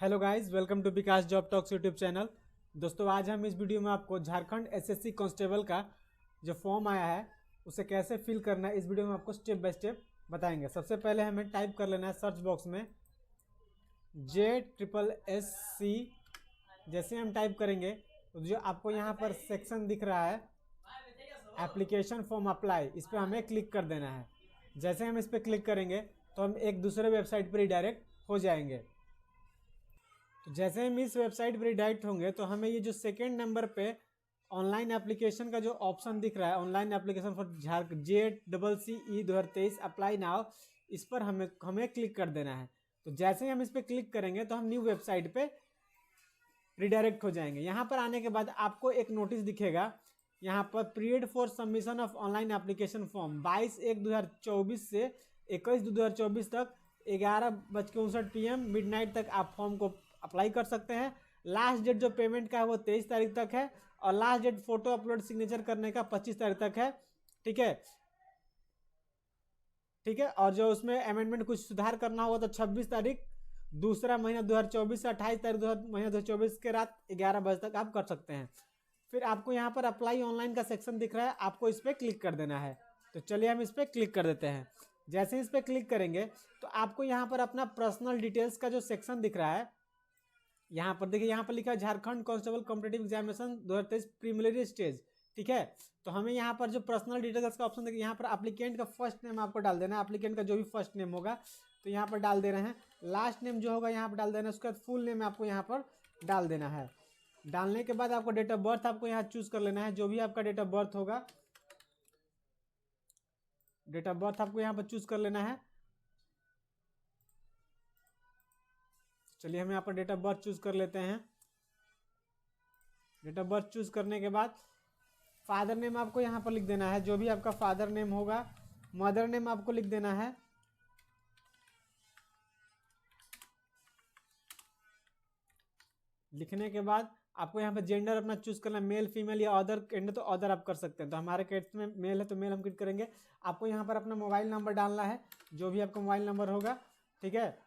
Hello guys, welcome to Vikas job talks YouTube channel. दोस्तों, आज हम इस वीडियो में आपको झारखंड एसएससी कांस्टेबल का जो फॉर्म आया है उसे कैसे फिल करना है इस वीडियो में आपको स्टेप बाय स्टेप बताएंगे। सबसे पहले हमें टाइप कर लेना है सर्च बॉक्स में JSSC। जैसे हम टाइप करेंगे तो जो आपको यहाँ पर सेक्शन दिख रहा है एप्लीकेशन फॉर्म अप्लाई, इस पर हमें क्लिक कर देना है। जैसे हम इस पर क्लिक करेंगे तो हम एक दूसरे वेबसाइट पर रिडायरेक्ट हो जाएंगे। तो जैसे हम इस वेबसाइट पर रिडायरेक्ट होंगे तो हमें ये जो सेकेंड नंबर पे ऑनलाइन एप्लीकेशन का जो ऑप्शन दिख रहा है, online application for Jharkhand JSSC 2023 apply now, इस पर हमें क्लिक कर देना है। तो जैसे ही हम इस पर क्लिक करेंगे तो हम न्यू वेबसाइट पे रिडायरेक्ट हो जाएंगे। यहाँ पर आने के बाद आपको एक नोटिस दिखेगा, यहाँ पर period for submission of online application form 22/1/2024 से 21/2/2024 तक 11:59 PM मिडनाइट तक आप फॉर्म को अप्लाई कर सकते हैं। लास्ट डेट जो पेमेंट का है वो 23 तारीख तक है और last date photo upload signature करने का 25 तारीख तक है। ठीक है, और जो उसमें अमेंडमेंट कुछ सुधार करना होगा तो 26 तारीख दूसरा महीना 2024 से 28 तारीख महीना 2024 के रात 11 बजे तक आप कर सकते हैं। फिर आपको यहाँ पर अप्लाई ऑनलाइन का सेक्शन दिख रहा है, आपको इस पर क्लिक कर देना है। तो चलिए हम इस पर क्लिक कर देते हैं। जैसे इस पर क्लिक करेंगे तो आपको यहाँ पर अपना पर्सनल डिटेल्स का जो सेक्शन दिख रहा है, यहाँ पर देखिए, यहाँ पर लिखा है Jharkhand constable competitive examination 2023 preliminary stage. ठीक है, तो हमें यहाँ पर जो पर्सनल डिटेल्स का ऑप्शन देखिए, यहाँ पर एप्लीकेंट का फर्स्ट नेम आपको डाल देना है। एप्लीकेंट का जो भी फर्स्ट नेम होगा तो यहाँ पर डाल दे रहे हैं। लास्ट नेम जो होगा यहाँ पर डाल देना है। उसके बाद फुल नेम आपको यहाँ पर डाल देना है। डालने के बाद आपको डेट ऑफ बर्थ आपको यहाँ चूज कर लेना है। जो भी आपका डेट ऑफ बर्थ होगा, डेट ऑफ बर्थ आपको यहाँ पर चूज कर लेना है। चलिए हम यहाँ पर डेट ऑफ बर्थ चूज कर लेते हैं। डेट ऑफ बर्थ चूज करने के बाद फादर नेम आपको यहाँ पर लिख देना है, जो भी आपका फादर नेम होगा। मदर नेम आपको लिख देना है। लिखने के बाद आपको यहाँ पे जेंडर अपना चूज करना है, मेल फीमेल या अदर कैंडिडेट, तो अदर आप कर सकते हैं। तो हमारे केस में मेल है तो मेल हम क्लिक करेंगे। आपको यहाँ पर अपना मोबाइल नंबर डालना है, जो भी आपका मोबाइल नंबर होगा। ठीक है,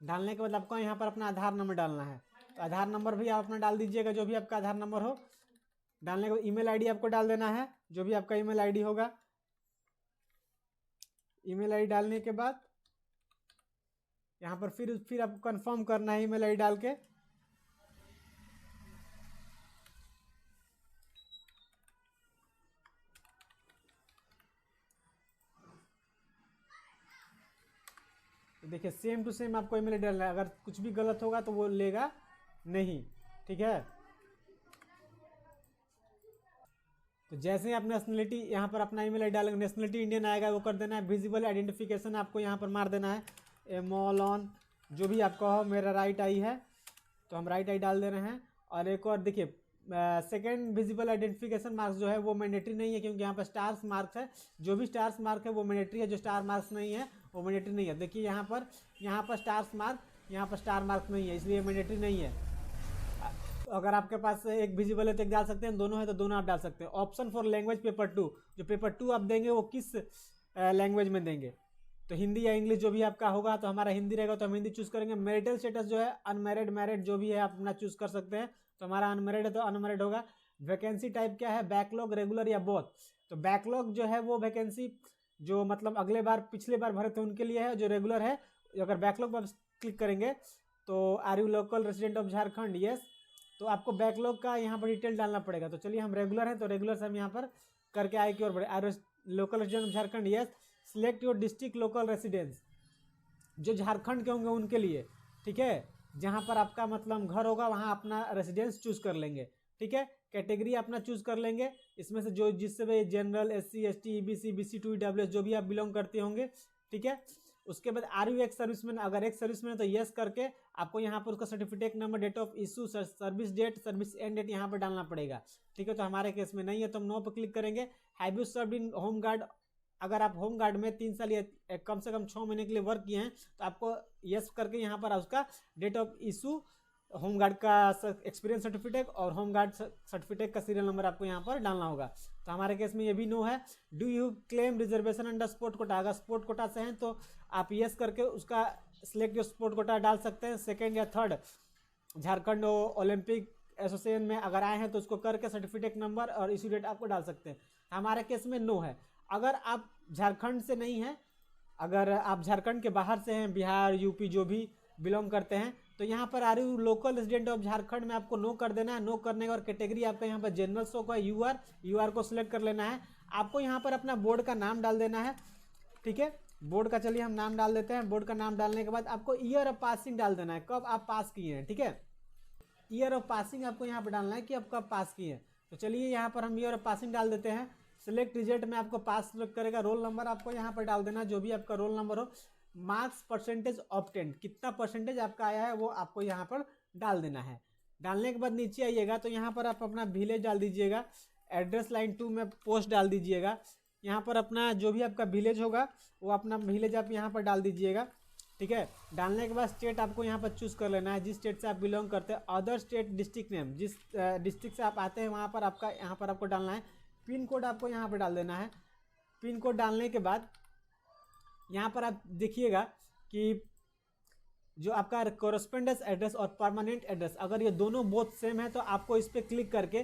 डालने के बाद आपको यहाँ पर अपना आधार नंबर डालना है। तो आधार नंबर भी आप अपना डाल दीजिएगा, जो भी आपका आधार नंबर हो। डालने के बाद ईमेल आईडी आपको डाल देना है, जो भी आपका ईमेल आईडी होगा। ईमेल आईडी डालने के बाद यहाँ पर फिर आपको कंफर्म करना है ईमेल आईडी डाल के। देखिए, सेम टू सेम आपको ईमेल डालना है। अगर कुछ भी गलत होगा तो वो लेगा नहीं। ठीक है, तो जैसे ही आप नेशनलिटी यहाँ पर अपना ईमेल आईडी डालेंगे, नेशनलिटी इंडियन आएगा, वो कर देना है। विजिबल आइडेंटिफिकेशन आपको यहाँ पर मार देना है, एमॉल ऑन, जो भी आपका हो। मेरा राइट आई है तो हम राइट आई डाल दे रहे हैं। और एक और देखिए, सेकेंड विजिबल आइडेंटिफिकेशन मार्क्स जो है वो मैंडेटरी नहीं है, क्योंकि यहाँ पर स्टार्स मार्क्स है। जो भी स्टार्स मार्क है वो मैंडेटरी है, जो स्टार मार्क्स नहीं है वो मैंडेटरी नहीं है। देखिए यहाँ पर स्टार्स मार्क, यहाँ पर स्टार मार्क्स नहीं है, इसलिए मैंडेटरी नहीं है। अगर आपके पास एक विजिबल है तो एक डाल सकते हैं, दोनों है तो दोनों आप डाल सकते हैं। ऑप्शन फॉर लैंग्वेज पेपर 2, जो पेपर 2 आप देंगे वो किस लैंग्वेज में देंगे, तो हिंदी या इंग्लिश जो भी आपका होगा। तो हमारा हिंदी रहेगा तो हम हिंदी चूज करेंगे। मैरिटल स्टेटस जो है अनमैरिड, मैरिड जो भी है आप अपना चूज कर सकते हैं। तो हमारा अनमैरिड है तो अनमैरिड होगा। वैकेंसी टाइप क्या है, बैकलॉग, रेगुलर या बोथ। तो बैकलॉग जो है वो वैकेंसी जो मतलब पिछले बार भरे थे उनके लिए है। जो रेगुलर है, अगर बैकलॉग पर क्लिक करेंगे तो are you local resident of Jharkhand, yes, तो आपको बैकलॉग का यहाँ पर डिटेल डालना पड़ेगा। तो चलिए हम रेगुलर हैं तो रेगुलर से हम यहाँ पर करके आए की ओर बढ़े। Are local resident of Jharkhand, yes, select your district local residence, जो झारखंड के होंगे उनके लिए। ठीक है, जहाँ पर आपका मतलब घर होगा वहाँ अपना रेसिडेंस चूज कर लेंगे। ठीक है, कैटेगरी अपना चूज कर लेंगे, इसमें से जो जिससे भी general, SC ST EBC BC2 EWS जो भी आप बिलोंग करते होंगे। ठीक है, उसके बाद आर यू एक्स सर्विसमैन, अगर एक सर्विसमैन है तो यस करके आपको यहाँ पर उसका certificate number, date of issue, service date, service end date यहाँ पर डालना पड़ेगा। ठीक है, तो हमारे केस में नहीं है तो हम नो पर क्लिक करेंगे। Have you served in home guard, अगर आप होम गार्ड में 3 साल या कम से कम 6 महीने के लिए वर्क किए हैं तो आपको यस करके यहाँ पर उसका date of issue home guard का एक्सपीरियंस सर्टिफिकेट और होम गार्ड सर्टिफिकेट का सीरियल नंबर आपको यहाँ पर डालना होगा। तो हमारे केस में ये भी नो है। Do you claim reservation under sport Kota, अगर स्पोर्ट कोटा से हैं तो आप यस करके उसका सिलेक्ट जो स्पोर्ट कोटा डाल सकते हैं। सेकेंड या थर्ड झारखंड ओलंपिक एसोसिएशन में अगर आए हैं तो उसको करके सर्टिफिकेट नंबर और इशू डेट आपको डाल सकते हैं। हमारे केस में नो है। अगर आप झारखंड से नहीं हैं, अगर आप झारखंड के बाहर से हैं, बिहार यूपी जो भी बिलोंग करते हैं, तो यहाँ पर are you local resident of Jharkhand में आपको नो कर देना है। नो करने का और कैटेगरी आपका यहाँ पर जनरल शो का यूआर को सिलेक्ट कर लेना है। आपको यहाँ पर अपना बोर्ड का नाम डाल देना है, ठीक है। बोर्ड का चलिए हम नाम डाल देते हैं। बोर्ड का नाम डालने के बाद आपको ईयर ऑफ पासिंग डाल देना है, कब आप पास किए हैं, ठीक है। ईयर ऑफ पासिंग आपको यहाँ पर डालना है कि आप कब पास किए हैं। तो चलिए यहाँ पर हम ईयर ऑफ पासिंग डाल देते हैं। सिलेक्ट रिजल्ट में आपको पास सिलेक्ट करेगा। रोल नंबर आपको यहाँ पर डाल देना, जो भी आपका रोल नंबर हो। मार्क्स परसेंटेज ऑब्टेन, कितना परसेंटेज आपका आया है वो आपको यहाँ पर डाल देना है। डालने के बाद नीचे आइएगा तो यहाँ पर आप अपना विलेज डाल दीजिएगा। एड्रेस लाइन 2 में पोस्ट डाल दीजिएगा। यहाँ पर अपना जो भी आपका विलेज होगा वो अपना विलेज आप यहाँ पर डाल दीजिएगा, ठीक है। डालने के बाद स्टेट आपको यहाँ पर चूज़ कर लेना है, जिस स्टेट से आप बिलोंग करते हैं। अदर स्टेट डिस्ट्रिक्ट नेम, जिस डिस्ट्रिक्ट से आप आते हैं वहाँ पर आपका यहाँ पर आपको डालना है। पिन कोड आपको यहाँ पर डाल देना है। पिन कोड डालने के बाद यहाँ पर आप देखिएगा कि जो आपका कोरस्पोंडेंस एड्रेस और परमानेंट एड्रेस, अगर ये दोनों बोथ सेम है तो आपको इस पर क्लिक करके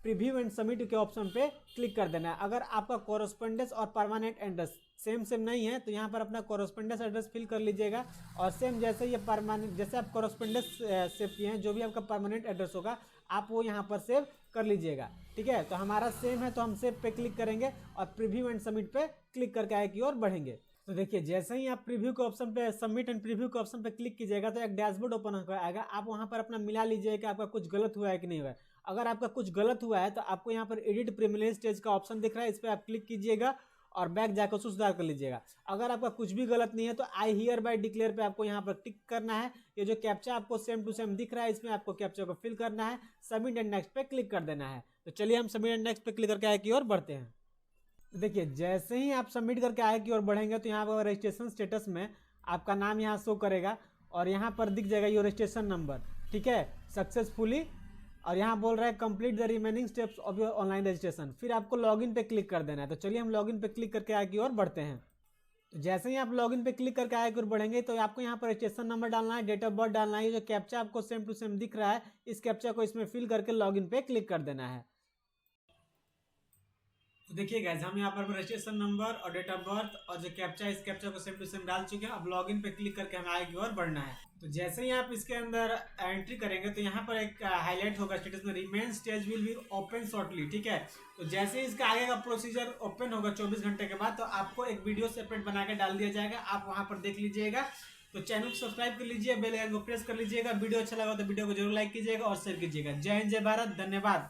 प्रीव्यू एंड सबमिट के ऑप्शन पे क्लिक कर देना है। अगर आपका कोरस्पोंडेंस और परमानेंट एड्रेस सेम नहीं है तो यहाँ पर अपना कोरस्पोंडेंस एड्रेस फिल कर लीजिएगा। और सेम जैसे ये परमानेंट, जैसे आप कोरस्पोंडेंस सेव किए हैं, जो भी आपका परमानेंट एड्रेस होगा आप वो यहाँ पर सेव कर लीजिएगा, ठीक है। तो हमारा सेम है तो हम सेव पे क्लिक करेंगे और प्रीव्यू एंड सबमिट पे क्लिक करके आगे की ओर बढ़ेंगे। तो देखिए जैसे ही आप प्रीव्यू के ऑप्शन पे, सबमिट एंड प्रीव्यू के ऑप्शन पे क्लिक कीजिएगा तो एक डैशबोर्ड ओपन होकर आएगा। आप वहाँ पर अपना मिला लीजिए कि आपका कुछ गलत हुआ है कि नहीं हुआ है। अगर आपका कुछ गलत हुआ है तो आपको यहाँ पर एडिट प्रीमिलियरी स्टेज का ऑप्शन दिख रहा है, इस पर आप क्लिक कीजिएगा और बैक जाकर उसे सुधार कर लीजिएगा। अगर आपका कुछ भी गलत नहीं है तो आई हियर बाय डिक्लेयर पे आपको यहाँ पर टिक करना है। ये जो कैप्चा आपको सेम टू सेम दिख रहा है, इसमें आपको कैप्चा को फिल करना है, सबमिट एंड नेक्स्ट पे क्लिक कर देना है। तो चलिए हम सबमिट एंड नेक्स्ट पे क्लिक करके आगे की ओर बढ़ते हैं। देखिए जैसे ही आप सबमिट करके आगे की ओर बढ़ेंगे तो यहाँ पर रजिस्ट्रेशन स्टेटस में आपका नाम यहाँ शो करेगा और यहाँ पर दिख जाएगा योर रजिस्ट्रेशन नंबर, ठीक है, सक्सेसफुली। और यहाँ बोल रहा है complete the remaining steps of your online registration. फिर आपको लॉगिन पे क्लिक कर देना है। तो चलिए हम लॉगिन पे क्लिक करके आगे की ओर बढ़ते हैं। तो जैसे ही आप लॉगिन पे क्लिक करके आगे की ओर बढ़ेंगे तो आपको यहाँ पर रजिस्ट्रेशन नंबर डालना है, डेट ऑफ बर्थ डालना है। ये जो कैप्चा आपको सेम टू सेम दिख रहा है, इस कैप्चा को इसमें फिल करके लॉगिन पे क्लिक कर देना है। तो देखिए गाइस, हम यहाँ पर रजिस्ट्रेशन नंबर और डेट ऑफ बर्थ और जो कैप्चा है इस कैप्चा को सेम टू सेम डाल चुके हैं। अब लॉगिन पे क्लिक करके हमें आगे की ओर बढ़ना है। तो जैसे ही आप इसके अंदर एंट्री करेंगे तो यहाँ पर एक हाईलाइट होगा स्टेटस में, remain stage will be open shortly, ठीक है। तो जैसे ही इसका आगे का प्रोसीजर ओपन होगा 24 घंटे के बाद तो आपको एक वीडियो सेपरेट बना के डाल दिया जाएगा, आप वहाँ पर देख लीजिएगा। तो चैनल को सब्सक्राइब कर लीजिए, बेल आइकन को प्रेस कर लीजिएगा। वीडियो अच्छा लगा तो वीडियो को जरूर लाइक कीजिएगा और शेयर कीजिएगा। जय हिंद, जय भारत, धन्यवाद।